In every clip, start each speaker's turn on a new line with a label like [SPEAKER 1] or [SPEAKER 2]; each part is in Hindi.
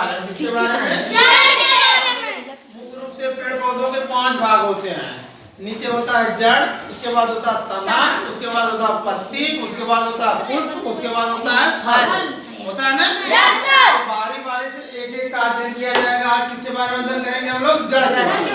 [SPEAKER 1] बारे में, किसके बारे में? जड़ के बारे में। मुख्य रूप से पेड़ पौधों के 5 भाग होते हैं। नीचे होता है जड़, उसके बाद होता है तना, उसके बाद होता है पत्ती, उसके बाद होता है पुष्प, उसके बाद होता है फल। होता है ना?
[SPEAKER 2] Yes sir.
[SPEAKER 1] तो बारी बारी से एक एक का अध्ययन किया जाएगा। आज किसके बारे में अध्ययन करेंगे हम लोग? जड़ के बारे में।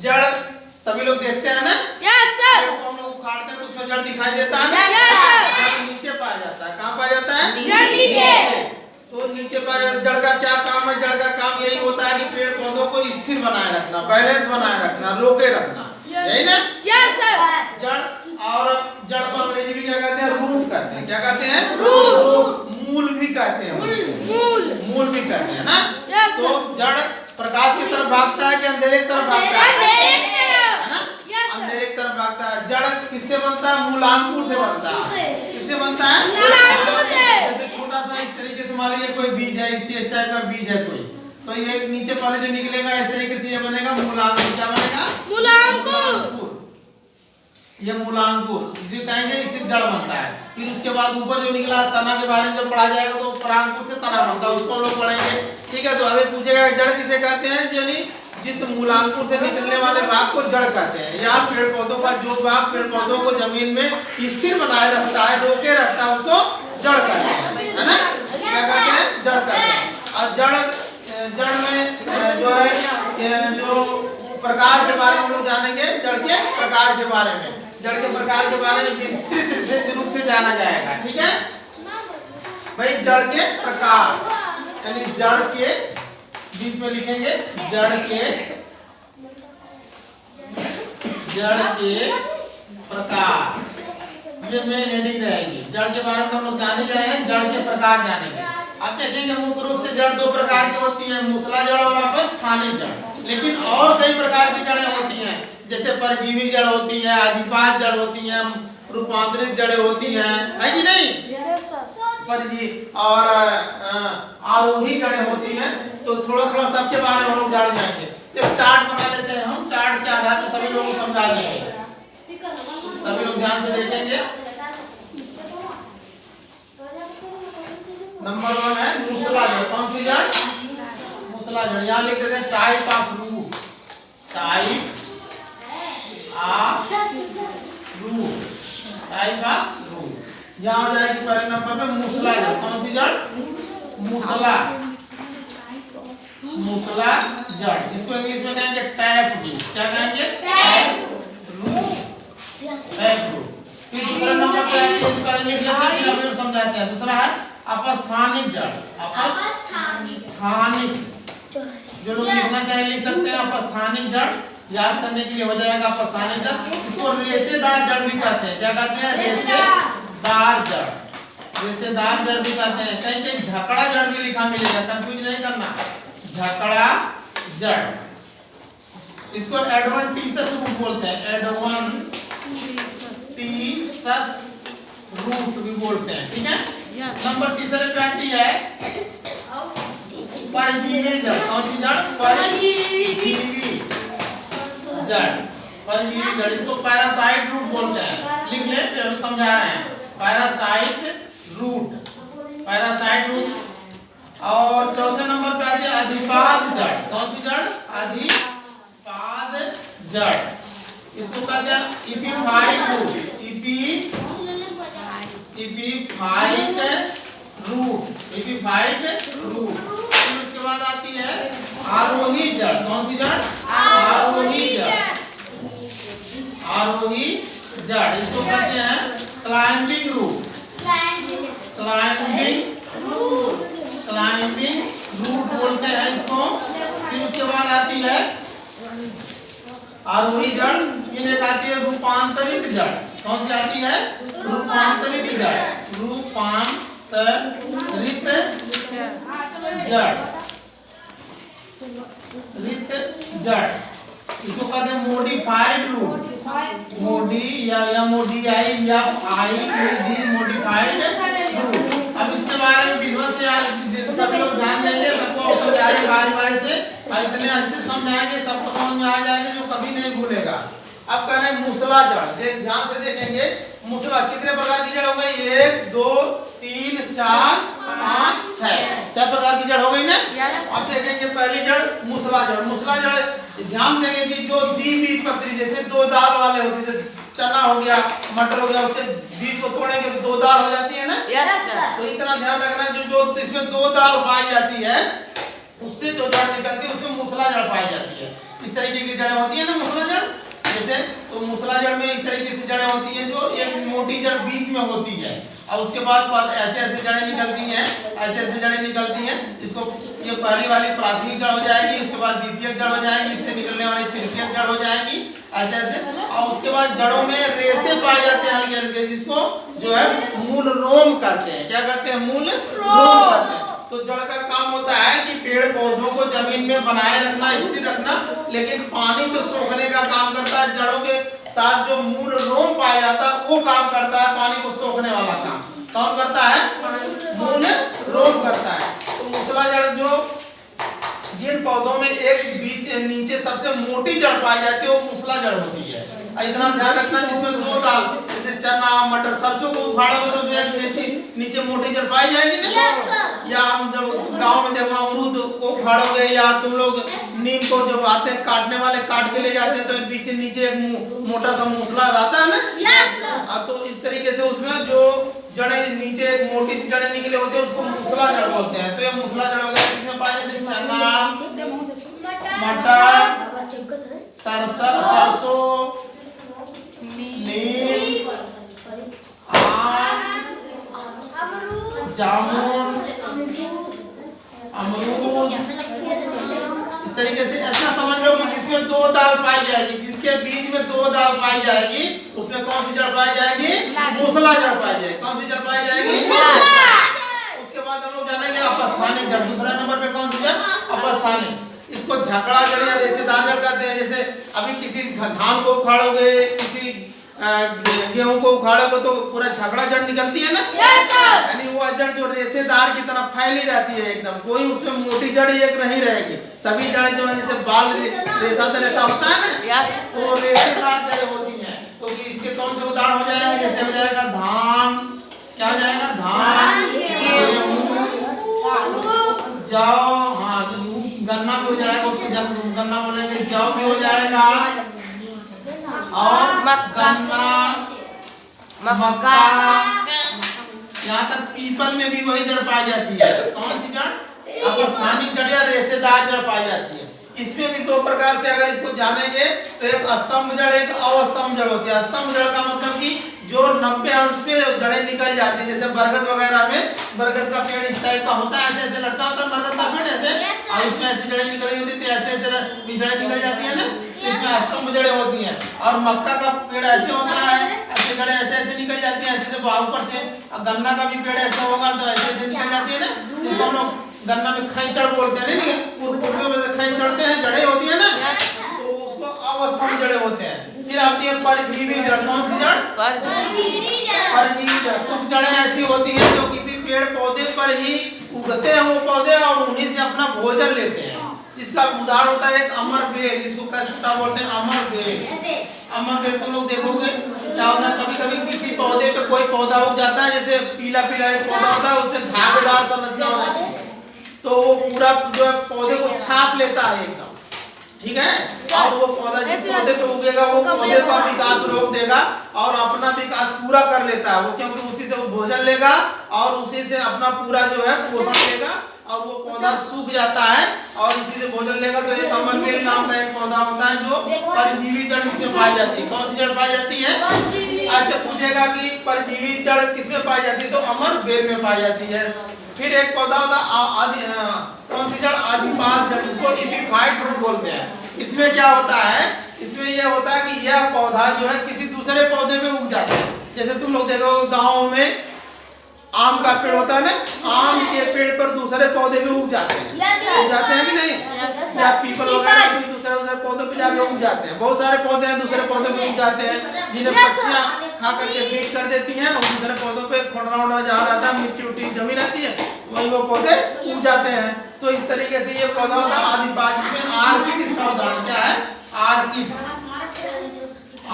[SPEAKER 1] जड़ सभी लोग देखते हैं ना?
[SPEAKER 2] Yes sir.
[SPEAKER 1] पेड़ को हम लोग उखाड़ते हैं तो उसमें जड़ दिखाई देता है ना?
[SPEAKER 2] Yes sir.
[SPEAKER 1] जड़ नीचे पाया जाता है। कहाँ पाया जाता है?
[SPEAKER 2] जड़ नीचे।
[SPEAKER 1] तो नीचे पाया जाता है। जड़ का क्या काम है? जड़ का काम यही होता है कि पेड़ पौधों को स्थिर बनाए रखना, बैलेंस बनाए रखना, रोके रखना, यही ना?
[SPEAKER 2] Yes sir.
[SPEAKER 1] जड़, और जड़ को अंग्रेजी में क्या कहते हैं? रूट कहते हैं। क्या कहते हैं?
[SPEAKER 2] रूट।
[SPEAKER 1] मूल भी कहते हैं उसको। मूल भी कहते हैं ना?
[SPEAKER 2] यस
[SPEAKER 1] तो
[SPEAKER 2] सर।
[SPEAKER 1] जड़ प्रकाश की तरफ भागता है कि अंधेरे की तरफ भागता है?
[SPEAKER 2] अंधेरे की तरफ।
[SPEAKER 1] है ना?
[SPEAKER 2] Yes sir.
[SPEAKER 1] अंधेरे की तरफ भागता है। जड़ किससे बनता है? मूलांकुर से बनता है। किससे बनता है?
[SPEAKER 2] मूलांकुर से।
[SPEAKER 1] जैसे छोटा सा इस तरीके से मान लीजिए कोई बीज है, इस टाइप का बीज है कोई, तो ये नीचे पहले जो निकलेगा इस तरीके से ये बनेगा मूलांकुर। क्या बनेगा?
[SPEAKER 2] मूलांकुर।
[SPEAKER 1] ये मूलांकुर इसे कहेंगे, इससे जड़ बनता है। फिर उसके बाद ऊपर जो निकला तना के बारे में जब पढ़ा जाएगा तो परांकुर से तना बनता है, उसको हम लोग पढ़ेंगे। ठीक है, तो अभी पूछेगा जड़ किसे कहते हैं? यानी जिस मूलांकुर से निकलने वाले भाग को जड़ कहते हैं। या पेड़ पौधों का जो भाग पेड़ पौधों को जमीन में स्थिर बनाए रखता है, रोके रखता है, उसको जड़ कहते हैं। है ना? क्या कहते हैं? जड़ कहते हैं। और जड़ में जो है जो प्रकार के बारे में हम लोग जानेंगे। जड़ के प्रकार के बारे में, जड़ के प्रकार के बारे में विस्तृत रूप से जाना जाएगा। ठीक है भाई? जड़ के प्रकार, यानी जड़ के बीच में लिखेंगे जड़ के प्रकार। ये मेन हेडिंग रहेगी। जड़ के बारे में हम लोग जाने जा रहे हैं, जड़ के प्रकार जानेंगे। आप देखेंगे मुख्य रूप से जड़ 2 प्रकार की होती है, मूसला जड़ और अपस्थानिक जड़। लेकिन और कई प्रकार की जड़ें होती हैं, जैसे परजीवी जड़ होती है, अधिपात जड़ होती है, रूपांतरित जड़ें होती हैं, है कि नहीं? परजी और आरोही जड़ें होती हैं। तो थोड़ा थोड़ा सबके बारे में हम लोग जान जाएंगे। एक चार्ट बना लेते हैं हम, चार्ट के आधार पर सभी लोगों को समझा देंगे। सभी लोग ध्यान से देखेंगे। नंबर 1 है मूसला जड़। कौन सी जड़? मूसला जड़। यहाँ लिख देते हैं type of root. Type of root. Type of root. यहाँ हो जाएगी पहले नंबर पे मूसला जड़। कौन सी जड़? मूसला जड़। इसको इंग्लिश में कहेंगे टैप रूट। क्या कहेंगे? Tap root. Tap root. फिर दूसरा नंबर पे लिख लेते हैं, फिर हम समझाते हैं। दूसरा है अपस्थानिक जड़। अपस्थानिक, जो लोग लिखना चाहे लिख सकते हैं। अपस्थानिक जड़ याद करने के लिए हो जाएगा अपस्थानिक जड़। इसको रेशेदार जड़ भी कहते हैं। क्या कहते हैं? रेशेदार जड़। रेशेदार जड़ भी कहते हैं। कहीं कहीं झकड़ा जड़ भी लिखा मिलेगा, कंफ्यूज नहीं करना। झकड़ा जड़, इसको एडवेंटिसस रूट बोलते हैं। एडवेंटिसस रूट भी बोलते हैं। ठीक है? नंबर तीसरे पे आती है परजीवी जड़। कौन सी जड़? परजीवी जड़। परजीवी जड़, इसको पैरासाइट रूट बोलते हैं। लिख ले, फिर हम समझा रहे हैं। Parasite root, parasite root. और चौथे नंबर पे आती है अधिपाद जड़। कौन सी जड़? अधिपाद जड़। इसको कहते हैं इपिफाइट रूट। इपिफाइट रूट। इपिफाइट रूट। फिर उसके बाद आती है आरोही जड़। कौन सी जड़? आरोही जड़। आरोही जड़, इसको कहते हैं क्लाइंबिंग रूट। क्लाइंबिंग रूट बोलते हैं इसको। फिर उसके बाद आती है आरोही जड़। फिर एक आती है रूपांतरित जड़। कौन सी आती है? रूपांतरित जड़। रूपांतरित जड़। जड़, इसको कहते हैं मोडिफाइड रूट। मोडी या मोडियाई या मोडिफाइड रूट। अब इसके बारे में विधिवत से आज सभी लोग ध्यान देंगे, सबको समझाएंगे बारी से, और इतने अच्छे समझाएंगे सबको समझ में आ जाएगा जो कभी नहीं भूलेगा। अब कह रहे हैं मूसला जड़। ध्यान से देखेंगे। मूसला कितने प्रकार की जड़ हो गई? 1 2 3 4 5 6 प्रकार की जड़ हो गई ना? अब देखेंगे पहली जड़ मूसला जड़। मूसला जड़ ध्यान देंगे कि जो द्विबीजपत्री जैसे दो दाल वाले होते हैं, जैसे चना हो गया, मटर हो गया, उसके बीज को तोड़ेंगे तो दो दाल हो जाती है ना। तो इतना ध्यान रखना जो इसमें दो दाल पाई जाती है उससे जो जड़ निकलती है उसमें मूसला जड़ पाई जाती है। इस तरीके की जड़ें होती है ना मूसला जड़ जैसे। तो मूसला जड़ में इस तरीके से जड़ें होती हैं जो एक मोटी जड़ बीच में होती है और उसके बाद ऐसे ऐसे जड़ें निकलती हैं, ऐसे ऐसे जड़ें निकलती हैं। इसको ये पहली वाली प्राथमिक जड़ हो जाएगी, उसके बाद द्वितीयक जड़ हो जाएगी, इससे निकलने वाली तृतीयक जड़ हो जाएगी, ऐसे ऐसे। और उसके बाद जड़ों में रेशे पाए जाते हैं हल्के हल्के, जिसको जो है मूल रोम कहते हैं। क्या कहते हैं? मूल रोम कहते हैं। तो जड़ का काम होता है कि पेड़ पौधों को जमीन में बनाए रखना, स्थिर रखना, लेकिन पानी तो सोखने का काम करता है। जड़ों के साथ जो मूल रोम पाया जाता है वो काम करता है पानी को सोखने वाला काम। कौन करता है? मूल रोम करता है। तो मूसला जड़ जो जिन पौधों में एक बीच नीचे सबसे मोटी जड़ पाई जाती है वो मूसला जड़ होती है। इतना ध्यान रखना जिसमें दो दाल जैसे चना मटर सरसों को उखाड़ोगे तो उसमें नीचे मोटी जड़ पाई जाएगी ना। या हम जब गांव में देखो अमरूद को उखाड़ोगे या तुम लोग नीम को जब आते हैं काटने वाले काट के ले जाते हैं तो पीछे नीचे एक मोटा सा मूसला रहता है ना। तो इस तरीके से उसमें जो जड़ें नीचे एक मोटी सी जड़ें निकले होते हैं उसको मूसला जड़ बोलते हैं। तो ये मूसला जड़ हो गया, इसमें पाए जाते हैं चना मटर सरसों नीम आम जामुन अमरूद। इस तरीके से ऐसा समझ लो कि जिसमें दो दाल पाई जाएगी, जिसके बीज में दो दाल पाई जाएगी उसमें कौन सी जड़ पाई जाएगी? मूसला जड़ पाई जाएगी। कौन सी जड़ पाई जाएगी? उसके बाद हम लोग जानेंगे अपस्थानिक जड़। दूसरा नंबर पे कौन सी जड़? अपस्थानिक। इसको झकड़ा जड़ या रेशेदार जड़ कहते हैं। जैसे अभी किसी धान को उखाड़ोगे, किसी गेहूं को उखाड़ोगे तो पूरा झगड़ा जड़ निकलती है ना। यानी वो जड़ जो रेशेदार की तरह फैली रहती है एकदम, कोई उसमें मोटी जड़ एक नहीं रहेगी। सभी जड़ें जो है जैसे बाल रेशा से रेशा होता है ना, तो रेशेदार जड़ें होती हैं। तो इसके कौन से उदाहरण हो जाएंगे? जैसे हो जाएगा धान, क्या हो जाएगा? धान, गेहूं, जौ, हाँ गन्ना भी हो जाएगा, उसको गन्ना बोलेंगे। जौ भी हो जाएगा और गन्ना मक्का। यहाँ तक पीपल में भी वही जड़ पाई जाती है। कौन सी जड़? अपस्थानिक जड़ या रेशेदार जड़ पाई जाती है। इसमें भी दो प्रकार से अगर इसको जानेंगे तो एक स्तंभ जड़ एक अवस्तंभ जड़ होती है। स्तंभ जड़ का मतलब कि जो 90 अंश पे जड़ें निकल जाती है। जैसे बरगद वगैरह में बरगद का पेड़ इस टाइप का होता है, ऐसे ऐसे लटका होता है बरगद का पेड़ ऐसे, और इसमें ऐसी जड़ें निकली होती है, ऐसे ऐसे जड़ें निकल जाती है ना, इसमें स्तंभ जड़ें होती हैं। और मक्का का पेड़ ऐसे होता है, ऐसे जड़ें ऐसे ऐसे निकल जाती है, ऐसे से ऊपर से। गन्ना का भी पेड़ ऐसा होगा तो ऐसे ऐसे निकल जाती है ना, जिसको हम लोग गन्ना में खैचड़ बोलते हैं। नहीं खैचड़ते हैं, जड़ें होती है ना, तो उसको अवस्तंभ जड़ें होते हैं। फिर आती है परजीवी जड़। कौन सी जड़? परजीवी जड़। कुछ जड़ें ऐसी होती हैं जो किसी पेड़ पौधे पर ही उगते हैं वो पौधे और उन्हीं से अपना भोजन लेते हैं। इसका उदाहरण होता है एक अमर बेल, इसको कैस्टा बोलते हैं, अमर बेल। अमर बेल तुम लोग देखोगे क्या होता है, कभी कभी किसी पौधे पे कोई पौधा उग जाता है, जैसे पीला पीला एक पौधा होता है, उसमें धागेदार संरचना होती है, तो वो पूरा जो है पौधे को छाप लेता है एकदम, ठीक है। और वो पौधा जिस पौधे पे उगेगा वो पौधे का विकास रोक देगा और अपना विकास पूरा कर लेता है वो, क्योंकि उसी से वो भोजन लेगा और उसी से अपना पूरा जो है पोषण लेगा और वो पौधा सूख जाता है और इसी से भोजन लेगा। तो एक अमर बेल नाम का एक पौधा होता है जो परजीवी जड़ इसमें पाई जाती है। कौन सी जड़ पाई जाती है? ऐसे पूछेगा कि परजीवी जड़ किसमें पाई जाती है, तो अमर बेल में पाई जाती है। फिर एक पौधा होता है कौन सी जड़? आदिपाद जड़, जिसको एपिफाइट रूट बोलते हैं। इसमें क्या होता है? इसमें यह होता है कि यह पौधा जो है किसी दूसरे पौधे में उग जाता है। जैसे तुम लोग देखो गाँव में आम का पेड़ होता है ना, आम के पेड़ पर दूसरे पौधे भी उग जाते हैं, उग जाते हैं कि नहीं? या पीपल वगैरह भी दूसरे पौधों पे जाके उग जाते हैं। बहुत सारे पौधे हैं दूसरे पौधे पे उग जाते हैं, जिन्हें पक्षियां खा करके बीट कर देती हैं और दूसरे पौधों पे खोडरा वोडरा जहाँ रहता है, मिट्टी उट्टी जमी रहती है, वही वो पौधे उग जाते हैं। तो इस तरीके से ये पौधा होता है आदिपाद, जिसमें आर्किड इसका उदाहरण क्या है? आर्किड,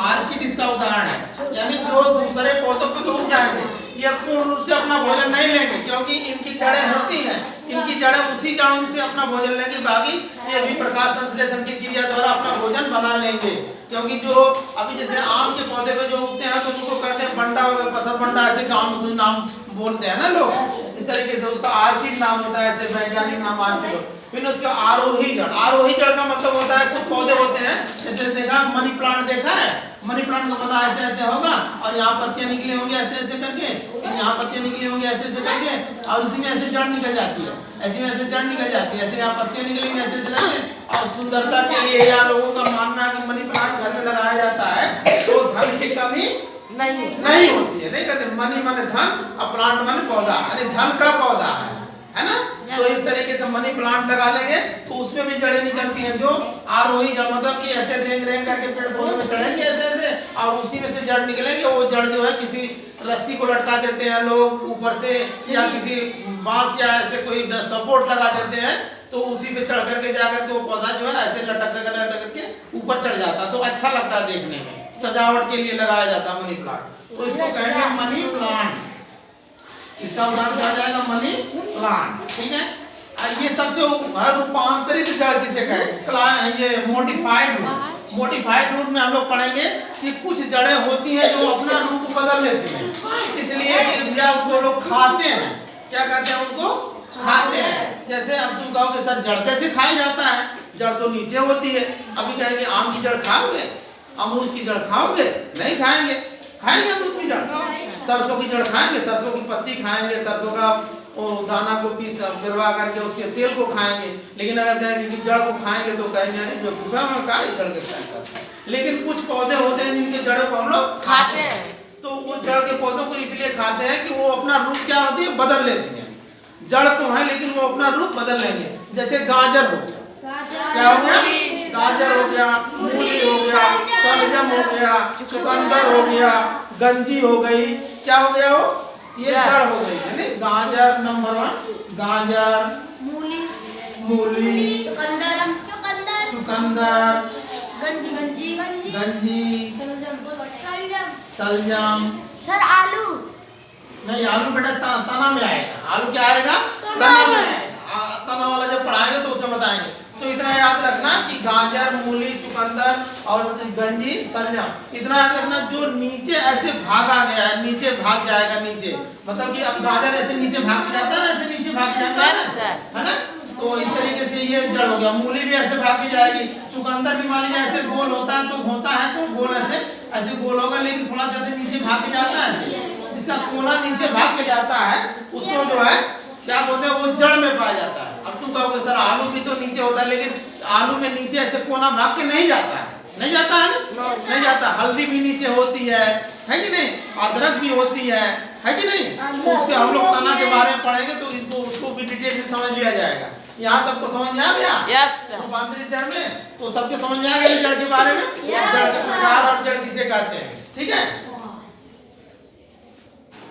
[SPEAKER 1] आर्किड इसका उदाहरण है। यानी जो दूसरे पौधों पे तो उग जाएंगे, ये पूर्ण रूप से अपना भोजन नहीं लेंगे क्योंकि इनकी जड़ें होती हैं इनकी जड़ें उसी जड़ों से अपना भोजन लेंगे, बाकी ये भी प्रकाश संश्लेषण की क्रिया द्वारा अपना भोजन बना लेंगे। क्योंकि जो अभी जैसे आम के पौधे पे जो उगते हैं तो उनको कहते हैं बंडा वगैरह, पसर बंडा, ऐसे गाँव में कुछ नाम बोलते हैं ना लोग इस तरीके से, उसका आर्किड नाम होता है, ऐसे वैज्ञानिक नाम आर्किड। फिर उसका आरोही जड़, आरोही जड़ का मतलब होता है कुछ पौधे होते हैं जैसे देखा मनी प्लांट देखा है, मनी प्लांट का पौधा ऐसे ऐसे होगा और यहाँ पत्तियां निकली होंगी ऐसे ऐसे करके, यहाँ पत्तियां निकली होंगी ऐसे ऐसे करके और इसी में ऐसे जड़ निकल जाती है, ऐसे में ऐसे जड़ निकल जाती है, ऐसे यहाँ पत्तियां निकलेंगी ऐसे ऐसे करके। और सुंदरता के लिए या लोगों का मानना है कि मनी प्लांट घर में लगाया जाता है तो धन की कमी नहीं होती है। नहीं कहते मनी माने धन और प्लांट माने पौधा, यानी धन का पौधा है ना। तो इस तरीके से मनी प्लांट लगा लेंगे तो उसमें भी जड़ें निकलती हैं जो आरोही जड़, मतलब कि ऐसे रेंग रेंग करके पेड़ पौधे में चढ़ेंगे ऐसे ऐसे और उसी में से जड़ निकलेंगे। वो जड़ जो है किसी रस्सी को लटका देते हैं लोग ऊपर से, या किसी बांस या ऐसे कोई सपोर्ट लगा देते हैं तो उसी पे चढ़ करके जाकर के वो पौधा जो है ऐसे लटक के ऊपर चढ़ जाता है, तो अच्छा लगता है देखने में, सजावट के लिए लगाया जाता है मनी प्लांट। तो इसको कहेंगे मनी प्लांट, इसका उदाहरण क्या जाएगा मनी प्लांट। ठीक है, ये सबसे रूपांतरित जड़ किसे कहेंगे, ये मोडिफाइड रूट में हम लोग पढ़ेंगे कि कुछ जड़ें होती हैं जो अपना रूप बदल लेती हैं, इसलिए उनको लोग खाते हैं। क्या कहते हैं उनको? खाते हैं। जैसे अब तुम कहोगे सर जड़ कैसे खाया जाता है, जड़ तो नीचे होती है। अभी कहेंगे आम की जड़ खाओगे, अमरूद की जड़ खाओगे? नहीं खाएंगे। खाएंगे अमरूद की जड़? सरसों की जड़ खाएंगे, सरसों की पत्ती खाएंगे, सरसों का वो दाना को पीस गिरवा करके उसके तेल को खाएंगे। लेकिन अगर कहेंगे कि जड़ को खाएंगे तो कहेंगे अरे बेवकूफा में का जड़ के खाएंगे। लेकिन कुछ पौधे होते हैं जिनके जड़ों को हम लोग खाते हैं, तो उस जड़ के पौधों को इसलिए खाते हैं कि वो अपना रूप क्या होती है बदल लेती है। जड़ तो है लेकिन वो अपना रूप बदल लेंगे। जैसे गाजर हो गया, क्या हो गया? गाजर हो गया, मूली हो गया, शलजम हो गया, चुकंदर हो गया, गंजी हो गई, क्या हो गया वो? ये जड़ हो गई है। नहीं, गाजर नंबर 1, गाजर, मूली, चुकंदर, गंजी, सलजम।
[SPEAKER 2] सर आलू
[SPEAKER 1] नहीं, आलू बेटा तना में आएगा। आलू क्या आएगा? तना में आएगा। तना वाला जब पढ़ाएंगे तो उसे बताएंगे। तो इतना याद रखना कि गाजर, मूली, चुकंदर और गंजी, सलजम, इतना याद रखना जो नीचे ऐसे भागा गया है, नीचे भाग जाएगा नीचे। मतलब कि अब गाजर ऐसे नीचे भाग जाता है, ऐसे नीचे भाग जाता है ना। तो इस तरीके से ये जड़ हो गया। मूली भी ऐसे भाग जाएगी, चुकंदर भी मान लीजिए ऐसे गोल होता है तो गोल ऐसे गोल होगा, लेकिन थोड़ा सा ऐसे नीचे भाग के जाता है, ऐसे जिसका कोना नीचे भाग के जाता है उसको जो है क्या बोलते हैं, वो जड़ में पाया जाता है। अब तुम कहोगे सर आलू भी तो नीचे होता है, लेकिन आलू में नीचे ऐसे कोना भाग के नहीं जाता है, नहीं जाता है ना, नहीं जाता। हल्दी भी नीचे होती है कि नहीं? अदरक भी होती है कि नहीं? तो उसके हम लोग तना के बारे में पढ़ेंगे तो इनको उसको भी डिटेल से समझ लिया जाएगा। यहाँ सबको समझ में आ गया?
[SPEAKER 3] यस
[SPEAKER 1] रूपांतरित जड़ में तो सबके समझ में आ गया जड़ के बारे में, जड़ के प्रकार और जड़ किसे कहते हैं। ठीक है।